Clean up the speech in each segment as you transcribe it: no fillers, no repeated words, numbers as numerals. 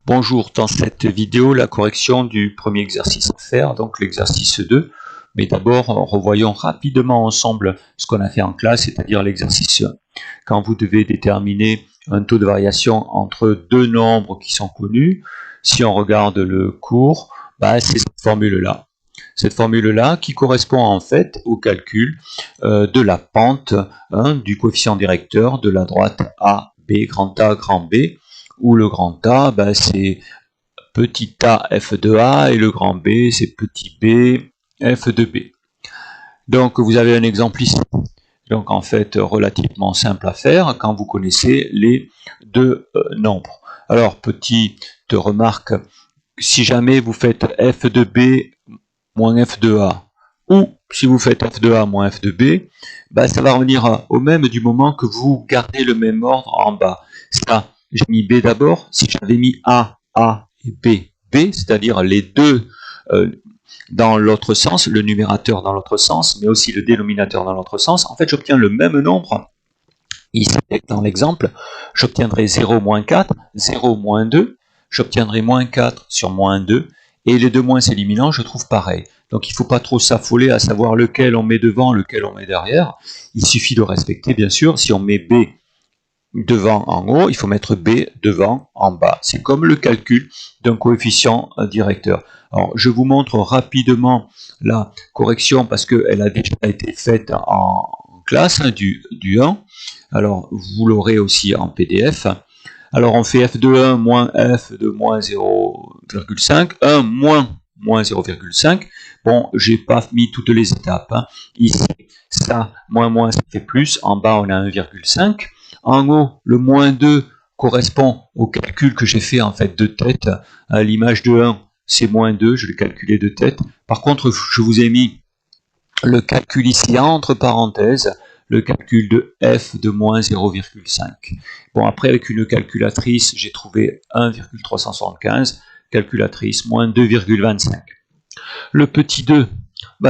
Bonjour, dans cette vidéo, la correction du premier exercice à faire, donc l'exercice 2. Mais d'abord, revoyons rapidement ensemble ce qu'on a fait en classe, c'est-à-dire l'exercice 1. Quand vous devez déterminer un taux de variation entre deux nombres qui sont connus, si on regarde le cours, c'est cette formule-là. Cette formule-là qui correspond en fait au calcul de la pente du coefficient directeur de la droite A, B, grand A, grand B, où le grand A, c'est petit a f de A et le grand B, c'est petit b f de B. Donc vous avez un exemple ici. Donc en fait, relativement simple à faire quand vous connaissez les deux nombres. Alors, petite remarque, si jamais vous faites f de B moins f de A, ou si vous faites f de A moins f de B, ça va revenir au même du moment que vous gardez le même ordre en bas. Ça, j'ai mis B d'abord. Si j'avais mis A et B, c'est-à-dire les deux dans l'autre sens, le numérateur dans l'autre sens, mais aussi le dénominateur dans l'autre sens, en fait, j'obtiens le même nombre. Ici, dans l'exemple, j'obtiendrai 0 moins 4, 0 moins 2, j'obtiendrai moins 4 sur moins 2, et les deux moins s'éliminant, je trouve pareil. Donc il ne faut pas trop s'affoler à savoir lequel on met devant, lequel on met derrière. Il suffit de respecter, bien sûr, si on met B devant en haut, il faut mettre B devant en bas. C'est comme le calcul d'un coefficient directeur. Alors, je vous montre rapidement la correction parce qu'elle a déjà été faite en classe du 1. Alors, vous l'aurez aussi en PDF. Alors, on fait f de 1 moins f de moins 0,5, 1 moins 0,5. Bon, j'ai pas mis toutes les étapes. Ici, ça, moins, ça fait plus. En bas, on a 1,5. En haut, le moins 2 correspond au calcul que j'ai fait en fait de tête. À l'image de 1, c'est moins 2, je l'ai calculé de tête. Par contre, je vous ai mis le calcul ici entre parenthèses, le calcul de f de moins 0,5. Bon, après, avec une calculatrice, j'ai trouvé 1,375, calculatrice, moins 2,25. Le petit 2,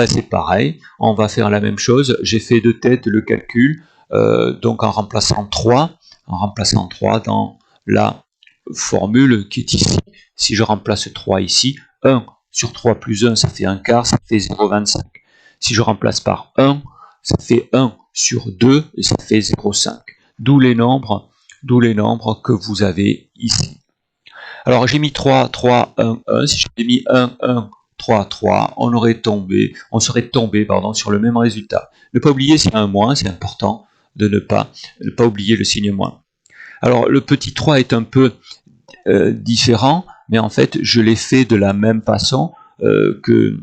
c'est pareil, on va faire la même chose. J'ai fait de tête le calcul, donc en remplaçant 3 dans la formule qui est ici. Si je remplace 3 ici, 1 sur 3 plus 1, ça fait 1 quart, ça fait 0,25. Si je remplace par 1, ça fait 1 sur 2 et ça fait 0,5. D'où les nombres que vous avez ici. Alors j'ai mis 3, 3, 1, 1. Si j'avais mis 1, 1, 3, 3, on serait tombé sur le même résultat. Ne pas oublier s'il y a un moins, c'est important de ne pas oublier le signe moins. Alors le petit 3 est un peu différent, mais en fait je l'ai fait de la même façon que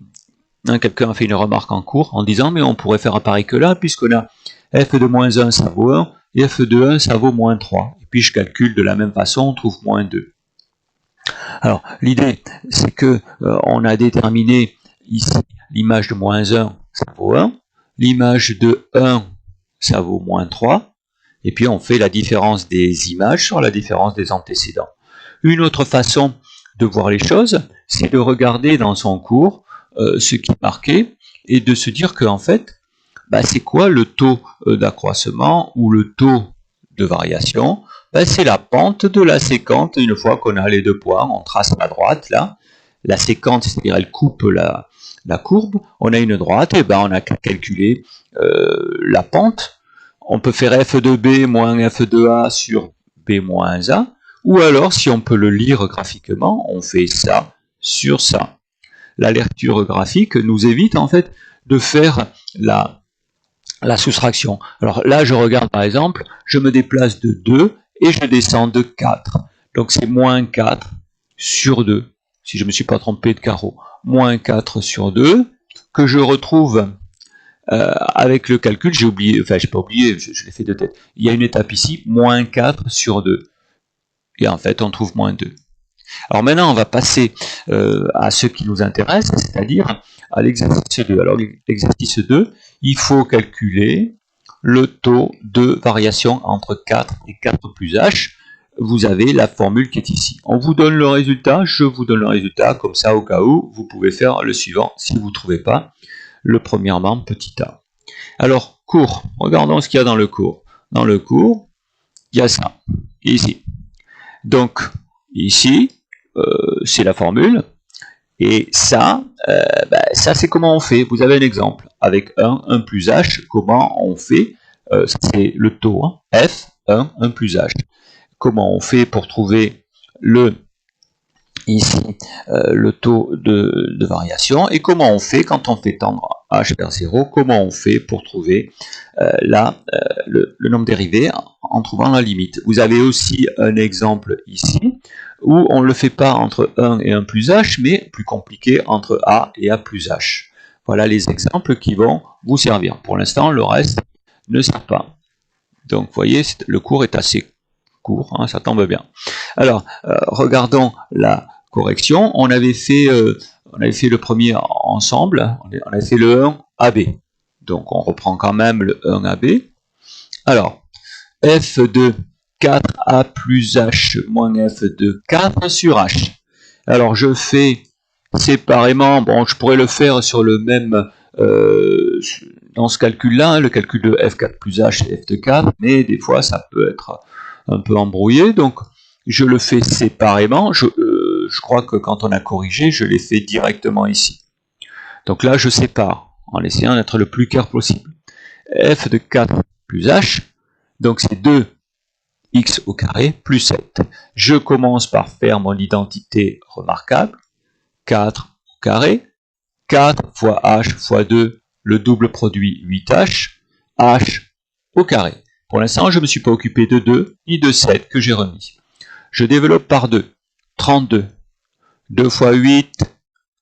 quelqu'un a fait une remarque en cours en disant mais on pourrait faire pareil que là puisqu'on a f de moins 1 ça vaut 1 et f de 1 ça vaut moins 3. Et puis je calcule de la même façon, on trouve moins 2. Alors, l'idée, c'est que on a déterminé ici l'image de moins 1, ça vaut 1. L'image de 1, ça vaut moins 3. Et puis, on fait la différence des images sur la différence des antécédents. Une autre façon de voir les choses, c'est de regarder dans son cours ce qui est marqué et de se dire qu'en fait, c'est quoi le taux d'accroissement ou le taux de variation? C'est la pente de la séquente. Une fois qu'on a les deux points, on trace à droite là. La séquente, c'est-à-dire elle coupe la courbe. On a une droite, et on a qu'à calculer la pente. On peut faire f de b moins f de a sur b moins a. Ou alors, si on peut le lire graphiquement, on fait ça sur ça. La lecture graphique nous évite en fait de faire la soustraction. Alors là, je regarde par exemple, je me déplace de 2 et je descends de 4. Donc c'est moins 4 sur 2, si je ne me suis pas trompé de carreau. Moins 4 sur 2, que je retrouve avec le calcul, j'ai oublié, enfin j'ai pas oublié, je l'ai fait de tête. Il y a une étape ici, moins 4 sur 2. Et en fait, on trouve moins 2. Alors maintenant, on va passer à ce qui nous intéresse, c'est-à-dire à l'exercice 2. Alors l'exercice 2, il faut calculer le taux de variation entre 4 et 4 plus h. Vous avez la formule qui est ici. On vous donne le résultat, je vous donne le résultat, comme ça au cas où, vous pouvez faire le suivant si vous ne trouvez pas le premièrement petit a. Alors, cours, regardons ce qu'il y a dans le cours. Dans le cours, il y a ça, ici. Donc, ici, c'est la formule. Et ça, ça c'est comment on fait. Vous avez un exemple avec 1 plus h, comment on fait, c'est le taux, hein, F, 1 plus h. Comment on fait pour trouver ici le taux de variation, et comment on fait quand on fait tendre h vers 0, comment on fait pour trouver le nombre dérivé en trouvant la limite. Vous avez aussi un exemple ici où on ne le fait pas entre 1 et 1 plus h, mais plus compliqué entre a et a plus h. Voilà les exemples qui vont vous servir. Pour l'instant, le reste ne sert pas. Donc, vous voyez, le cours est assez court, hein, ça tombe bien. Alors, regardons la correction. On avait fait le premier ensemble, on avait fait le 1 AB. Donc, on reprend quand même le 1 AB. Alors, f de 4a plus h moins f de 4 sur h. Alors, je fais séparément, bon, je pourrais le faire sur le même, dans ce calcul-là, hein, le calcul de f4 plus h et f de 4, mais des fois, ça peut être un peu embrouillé, donc je le fais séparément. Je crois que quand on a corrigé, je l'ai fait directement ici. Donc là, je sépare, en essayant d'être le plus clair possible. F de 4 plus h, donc c'est 2x au carré plus 7. Je commence par faire mon identité remarquable. 4 au carré, 4 fois h fois 2, le double produit 8h, h au carré. Pour l'instant, je ne me suis pas occupé de 2 ni de 7 que j'ai remis. Je développe par 2, 32. 2 fois 8,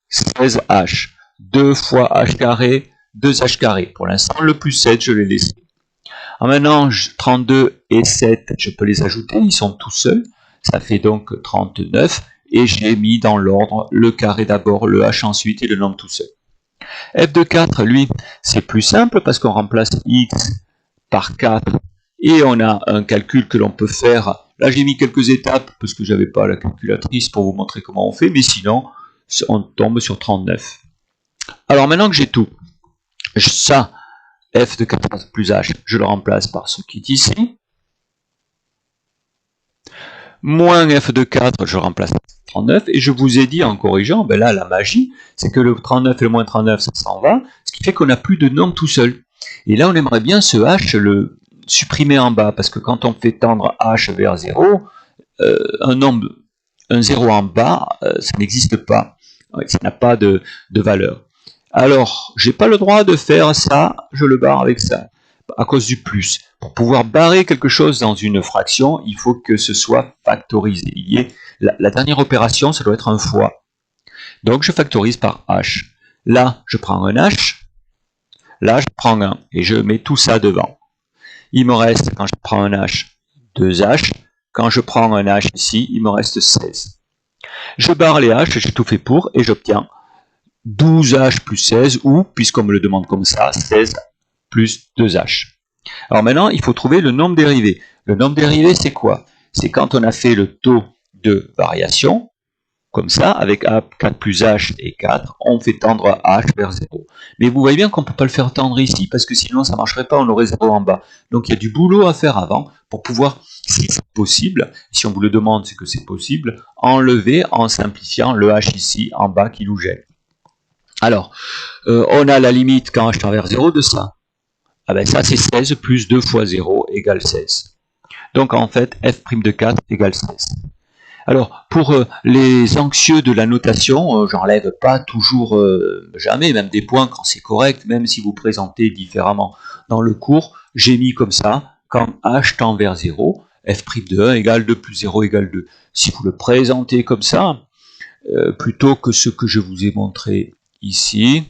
16h. 2 fois h carré, 2h carré. Pour l'instant, le plus 7, je l'ai laissé. Alors maintenant, 32 et 7, je peux les ajouter, ils sont tout seuls. Ça fait donc 39. Et j'ai mis dans l'ordre le carré d'abord, le h ensuite et le nombre tout seul. F de 4, lui, c'est plus simple parce qu'on remplace x par 4 et on a un calcul que l'on peut faire. Là, j'ai mis quelques étapes parce que je n'avais pas la calculatrice pour vous montrer comment on fait, mais sinon, on tombe sur 39. Alors maintenant que j'ai tout, ça, f de 4 plus h, je le remplace par ce qui est ici. Moins f de 4, je remplace par 39, et je vous ai dit en corrigeant, ben là, la magie, c'est que le 39 et le moins 39, ça s'en va, ce qui fait qu'on n'a plus de nombre tout seul. Et là, on aimerait bien ce h le supprimer en bas, parce que quand on fait tendre h vers 0, un 0 en bas, ça n'existe pas. Ça n'a pas de valeur. Alors, j'ai pas le droit de faire ça, je le barre avec ça, à cause du plus. Pour pouvoir barrer quelque chose dans une fraction, il faut que ce soit factorisé. La dernière opération, ça doit être un fois. Donc, je factorise par h. Là, je prends un h. Là, je prends un. Et je mets tout ça devant. Il me reste, quand je prends un h, 2h. Quand je prends un h ici, il me reste 16. Je barre les h, j'ai tout fait pour, et j'obtiens 12h plus 16, ou, puisqu'on me le demande comme ça, 16 plus 2h. Alors maintenant, il faut trouver le nombre dérivé. Le nombre dérivé, c'est quoi? C'est quand on a fait le taux de variation, comme ça, avec a 4 plus h et 4, on fait tendre h vers 0. Mais vous voyez bien qu'on ne peut pas le faire tendre ici, parce que sinon ça ne marcherait pas, on aurait 0 en bas. Donc il y a du boulot à faire avant, pour pouvoir, si c'est possible, si on vous le demande, c'est que c'est possible, enlever en simplifiant le h ici, en bas, qui nous gêne. Alors, on a la limite quand h tend vers 0 de ça. Ah ben ça, c'est 16 plus 2 fois 0 égale 16. Donc en fait, f' de 4 égale 16. Alors, pour les anxieux de la notation, j'enlève pas toujours, jamais, même des points quand c'est correct, même si vous présentez différemment dans le cours, j'ai mis comme ça, quand h tend vers 0, f' de 1 égale 2 plus 0 égale 2. Si vous le présentez comme ça, plutôt que ce que je vous ai montré ici,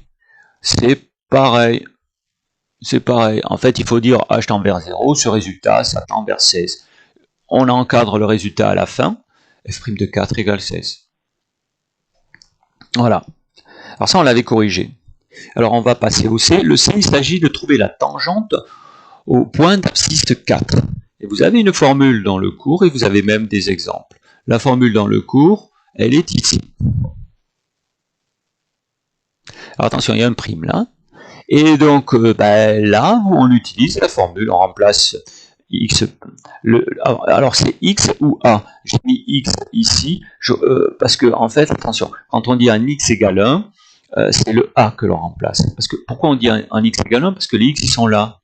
c'est pareil. C'est pareil. En fait, il faut dire h tend vers 0, ce résultat, ça tend vers 16. On encadre le résultat à la fin, f' de 4 égale 16. Voilà. Alors ça, on l'avait corrigé. Alors on va passer au C. Le C, il s'agit de trouver la tangente au point d'abscisse 4. Et vous avez une formule dans le cours et vous avez même des exemples. La formule dans le cours, elle est ici. Alors attention, il y a un prime là. Et donc là, on utilise la formule, on remplace x, alors c'est x ou a. J'ai mis x ici, parce que en fait, attention, quand on dit un x égale 1, c'est le a que l'on remplace. Parce que, pourquoi on dit un x égale 1? Parce que les x, ils sont là.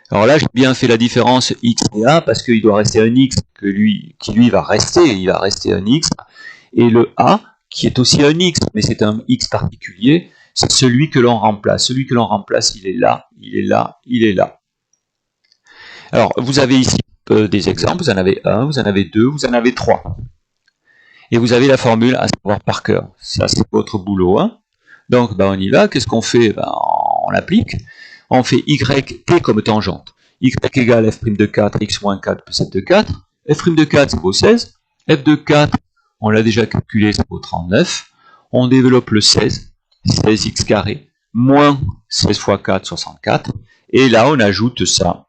Alors là, j'ai bien fait la différence x et a, parce qu'il doit rester un x qui lui va rester, il va rester un x, et le a, qui est aussi un x, mais c'est un x particulier, c'est celui que l'on remplace. Celui que l'on remplace, il est là, il est là, il est là. Alors, vous avez ici des exemples, vous en avez un, vous en avez deux, vous en avez trois. Et vous avez la formule à savoir par cœur. Ça, c'est votre boulot. Hein. Donc, on y va. Qu'est-ce qu'on fait? On l'applique. On fait yt comme tangente. Y égale f' de 4, x moins 4 plus f de 4. F' de 4, ça vaut 16. F de 4, on l'a déjà calculé, ça vaut 39. On développe le 16. 16x carré moins 16 fois 4, 64. Et là, on ajoute ça.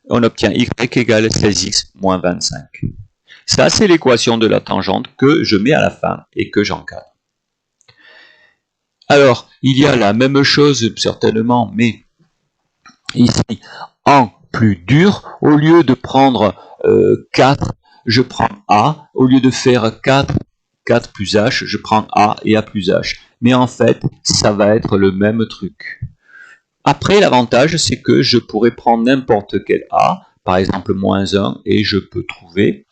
On obtient y égale 16x moins 25. Ça, c'est l'équation de la tangente que je mets à la fin et que j'encadre. Alors, il y a la même chose, certainement, mais ici, en plus dur, au lieu de prendre 4, je prends A. Au lieu de faire 4 plus H, je prends A et A plus H. Mais en fait, ça va être le même truc. Après, l'avantage, c'est que je pourrais prendre n'importe quel A, par exemple moins 1, et je peux trouver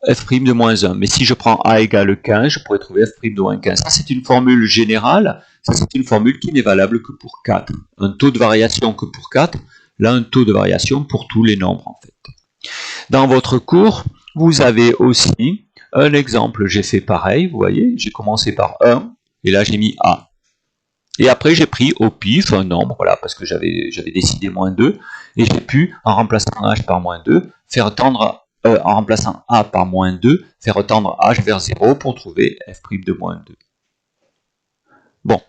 f' de moins 1. Mais si je prends A égale 15, je pourrais trouver f' de moins 15. Ça, c'est une formule générale. Ça, c'est une formule qui n'est valable que pour 4. Un taux de variation que pour 4. Là, un taux de variation pour tous les nombres, en fait. Dans votre cours, vous avez aussi un exemple. J'ai fait pareil, vous voyez. J'ai commencé par 1, et là, j'ai mis A. Et après, j'ai pris au pif un nombre, voilà, parce que j'avais décidé moins 2, et j'ai pu, en remplaçant h par moins 2, faire tendre en remplaçant a par moins 2, faire tendre h vers 0 pour trouver f' de moins 2. Bon,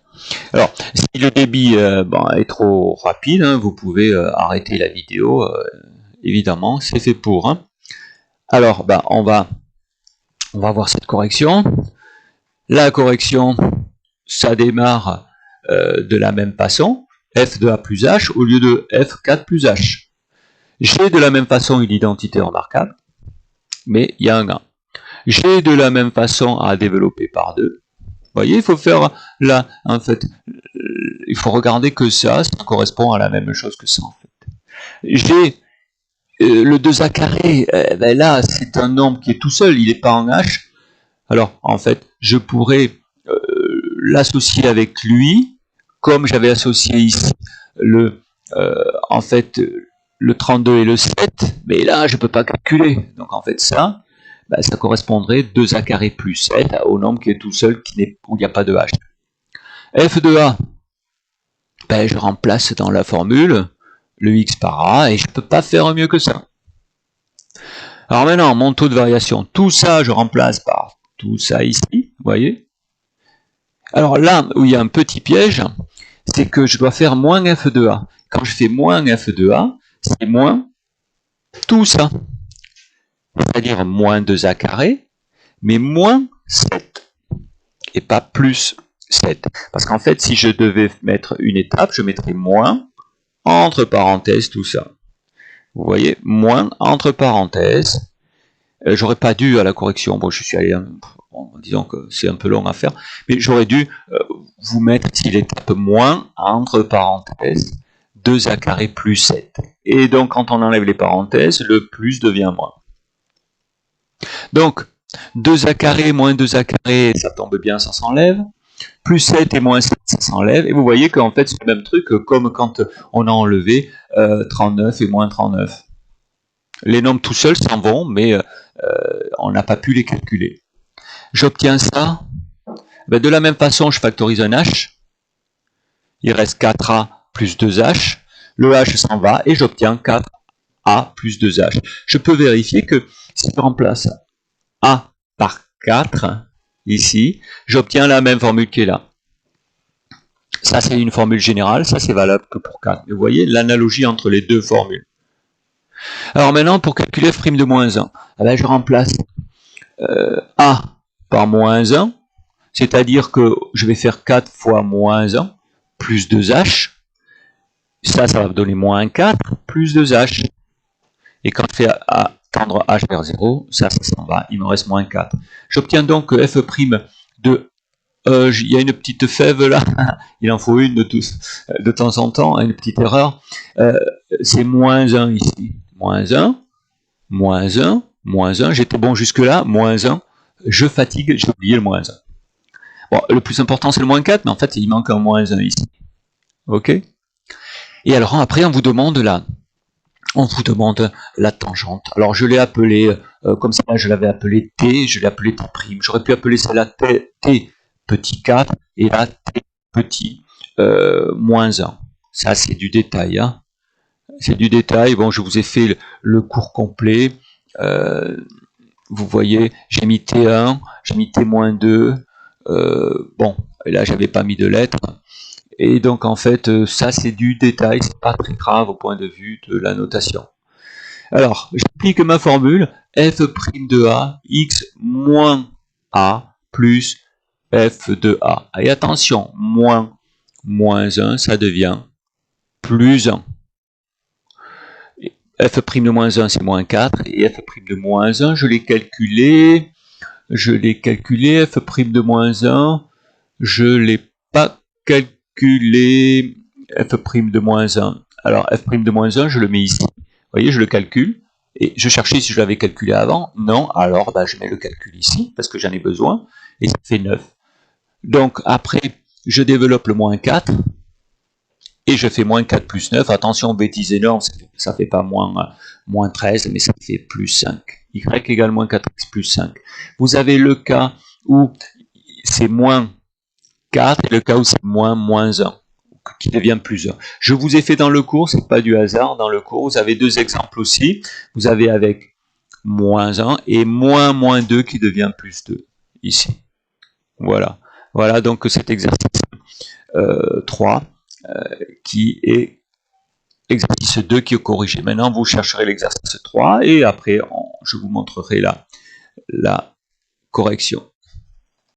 alors, si le débit est trop rapide, hein, vous pouvez arrêter la vidéo, évidemment, c'est fait pour. Hein. Alors, on va voir cette correction. La correction, ça démarre de la même façon, f de a plus h au lieu de f4 plus h. J'ai de la même façon une identité remarquable, mais il y a un gain. J'ai de la même façon à développer par 2. Vous voyez, il faut faire là, en fait, il faut regarder que ça correspond à la même chose que ça, en fait. J'ai le 2a carré, là, c'est un nombre qui est tout seul, il n'est pas en h. Alors, en fait, je pourrais l'associer avec lui, comme j'avais associé ici en fait, le 32 et le 7, mais là, je ne peux pas calculer. Donc, en fait, ça correspondrait 2a carré plus 7 au nombre qui est tout seul, où il n'y a pas de h. F de a, je remplace dans la formule le x par a, et je ne peux pas faire mieux que ça. Alors maintenant, mon taux de variation, tout ça, je remplace par tout ça ici, vous voyez. Alors là où il y a un petit piège, c'est que je dois faire moins f de a. Quand je fais moins f de a, c'est moins tout ça. C'est-à-dire moins 2a carré, mais moins 7. Et pas plus 7. Parce qu'en fait, si je devais mettre une étape, je mettrais moins, entre parenthèses, tout ça. Vous voyez, moins, entre parenthèses. J'aurais pas dû à la correction, bon, je suis allé, disons que c'est un peu long à faire, mais j'aurais dû vous mettre ici l'étape moins, entre parenthèses, 2a carré plus 7. Et donc, quand on enlève les parenthèses, le plus devient moins. Donc, 2a carré moins 2a carré, ça tombe bien, ça s'enlève. Plus 7 et moins 7, ça s'enlève. Et vous voyez qu'en fait, c'est le même truc comme quand on a enlevé 39 et moins 39. Les nombres tout seuls s'en vont, mais on n'a pas pu les calculer. J'obtiens ça. De la même façon, je factorise un h. Il reste 4a plus 2h. Le h s'en va et j'obtiens 4a plus 2h. Je peux vérifier que si je remplace a par 4, ici, j'obtiens la même formule qui est là. Ça, c'est une formule générale, ça, c'est valable que pour 4. Vous voyez l'analogie entre les deux formules. Alors maintenant, pour calculer f' de moins 1, je remplace a par moins 1, c'est-à-dire que je vais faire 4 fois moins 1, plus 2h. Ça va me donner moins 4, plus 2h. Et quand je fais tendre h vers 0, ça s'en va, il me reste moins 4. J'obtiens donc que f' de... il y a une petite fève là, il en faut une de temps en temps, une petite erreur. C'est moins 1 ici. Moins 1, moins 1, moins 1, j'étais bon jusque là, moins 1, je fatigue, j'ai oublié le moins 1. Bon, le plus important c'est le moins 4, mais en fait il manque un moins 1 ici. Ok? Et alors après on vous demande la tangente. Alors je l'ai appelé, comme ça je l'avais appelé t, je l'ai appelé t'. J'aurais pu appeler celle-là t petit 4 et là t petit moins 1. Ça c'est du détail. Hein. C'est du détail. Bon, je vous ai fait le cours complet. Vous voyez, j'ai mis T1, j'ai mis T-2. Bon, là j'avais pas mis de lettres. Et donc en fait, ça c'est du détail, c'est pas très grave au point de vue de la notation. Alors, j'applique ma formule f' de a, x moins a plus f de a. Et attention, moins 1, ça devient plus 1. F' de moins 1, c'est moins 4. Et f' de moins 1, je l'ai calculé. F' de moins 1, je ne l'ai pas calculé. F' de moins 1. Alors, f' de moins 1, je le mets ici. Vous voyez, je le calcule. Et je cherchais si je l'avais calculé avant. Non, alors je mets le calcul ici, parce que j'en ai besoin. Et ça fait 9. Donc, après, je développe le moins 4. Et je fais moins 4 plus 9. Attention, bêtise énorme, ça ne fait pas moins 13, mais ça fait plus 5. Y égale moins 4x plus 5. Vous avez le cas où c'est moins 4 et le cas où c'est moins 1, qui devient plus 1. Je vous ai fait dans le cours, c'est pas du hasard, dans le cours, vous avez deux exemples aussi. Vous avez avec moins 1 et moins 2 qui devient plus 2, ici. Voilà. Voilà donc cet exercice 3 qui est exercice 2 qui est corrigé. Maintenant, vous chercherez l'exercice 3 et après, je vous montrerai la correction.